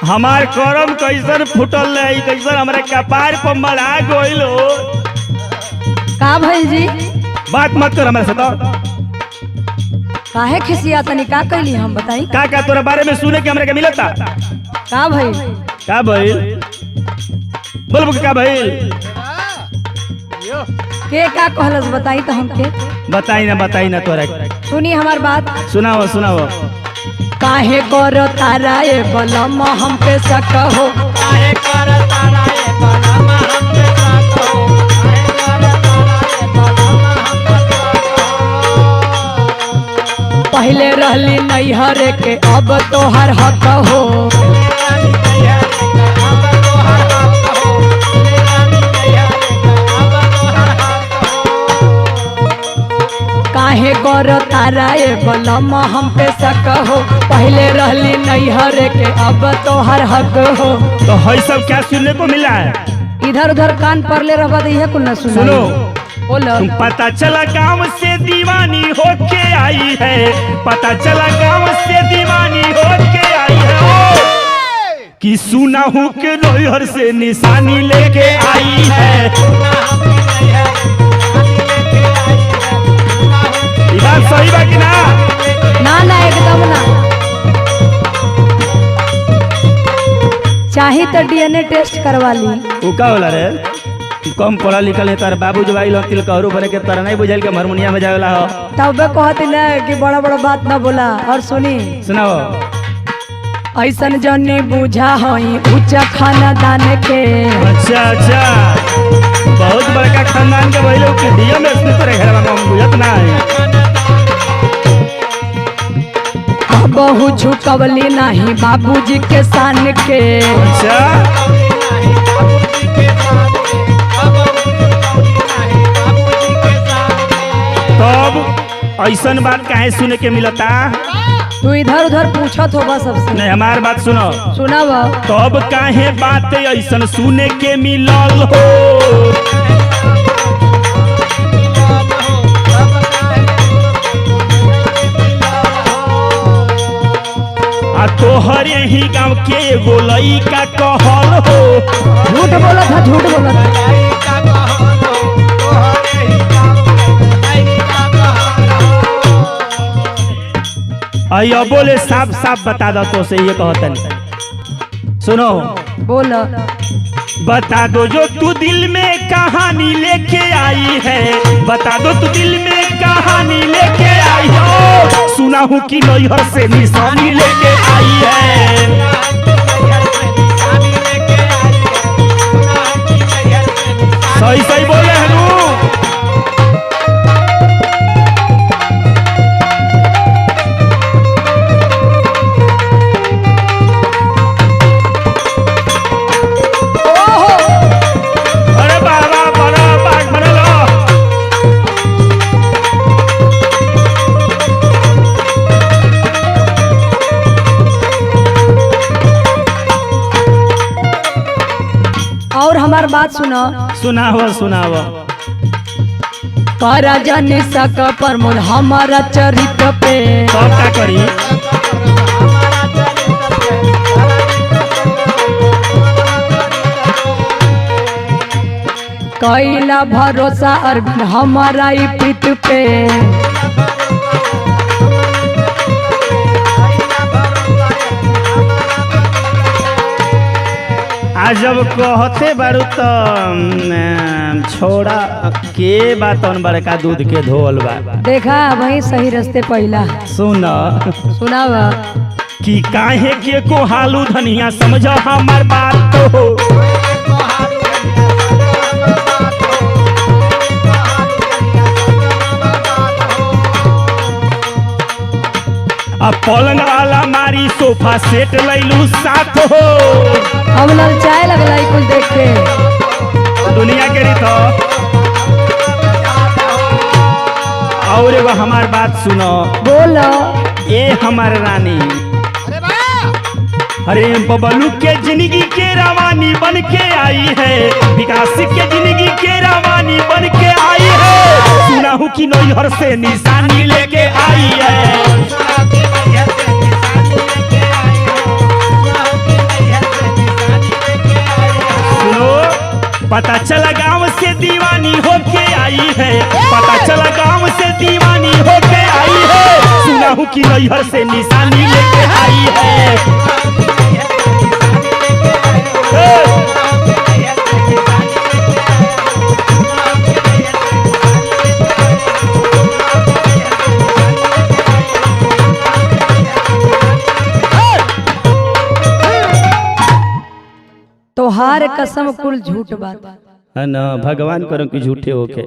हमार करम कैसन फुटल है, कैसन हमारे कपार पर मड़ा गइलो। का भाई जी बात मत कर हमारे साथ। काहे खिसिया तनी का कैली हम बताई। का तोरा बारे में सुने के हमरा के मिलता। का भाई बोल का भइल के का कहलस बताई तो हमके बताई ना तोरा। सुनी हमार बात सुनाओ। काहे करो तारा ए बलम हम पे शक हो। काहे करो तारा ए बलम हम पे शक हो। पहले रहली नैहर के अब तोहर हक हो। काहे करो तारा ए बलम हम पे शक हो। पहले रहली नैहर के अब तोहर हक हो। तो है सब क्या सुनने को मिला है। इधर उधर कान पर ले रहा है कुल न सुनो। बोलो। पता चला गांव से दीवानी होके आई है। पता चला गांव से दीवानी होके आई है। कि सुना हूँ कि नैहर से निशानी लेके आई है। बात सही बा कि ना एकदम ना। चाहे तो डीएनए टेस्ट करवा ली। वो का होला रे, कम पढ़ा लिखल है। तार बाबू जब आई तिल कहरु बने के तारा नहीं बुझाइल के हारमोनियम में जावेला हो। तब कहती ना कि बड़ा बड़ा बात ना बोला। और सुनी सुनाओ। ऐसन जने बुझा हई ऊंचा खानदान के। अच्छा बहुत बड़का खानदान के भइलो के दिया में इसमें तोरे घर में हम बुझत ना है। बहु झुकवली नहीं बाबूजी के शान के। अच्छा तब ऐसन बात काहे सुने के मिलता। तू इधर उधर पूछत होगा सबसे। नहीं हमार बात सुनो। सुनाव। तब काहे बात ऐसन सुने के मिलल हो। आ तोहरे ही गांव के एगो लइका कहल हो। झूठ बोलत है झूठ बोलत है। अयो बोले साफ साफ बता दो तो से ये कहतन। सुनो बोल। बता दो जो तू दिल में कहानी लेके आई है। बता दो तू दिल में कहानी लेके आई हो। सुना हूँ कि नैहर से निशानी लेके आई है। सही बोले हैं नू। और हमार बात सुनो। सुनाव। करा जाने सक प्रमोद हमारा चरित्र पे। सब का करी। कैला भरोसा अरविंद हमारा ही प्रीत पे। आज जब कहते बारू तो छोड़ा के बात बड़का दूध के धोल बा। देखा वही सही रास्ते पहला। सुनाव कि कि काहे के को हालू धनिया समझो हमार बात तो। अब पलंग वाला मारी सोफा सेट लैलू साथ हो। हम ललचाए लगला कुल देख के दुनिया के रीत। और एगो हमार बात सुनो। बोलो। ए हमार रानी। अरे बबलू के जिंदगी के रवानी बन के आई है। विकास के जिंदगी के रवानी बन के आई है। सुना हूँ कि नैहर से निशानी लेके आई है। हूँ कि नैहर से निशानी लेके आई है। तोहार कसम कुल झूठ बात। है ना, भगवान करो कि झूठे होके।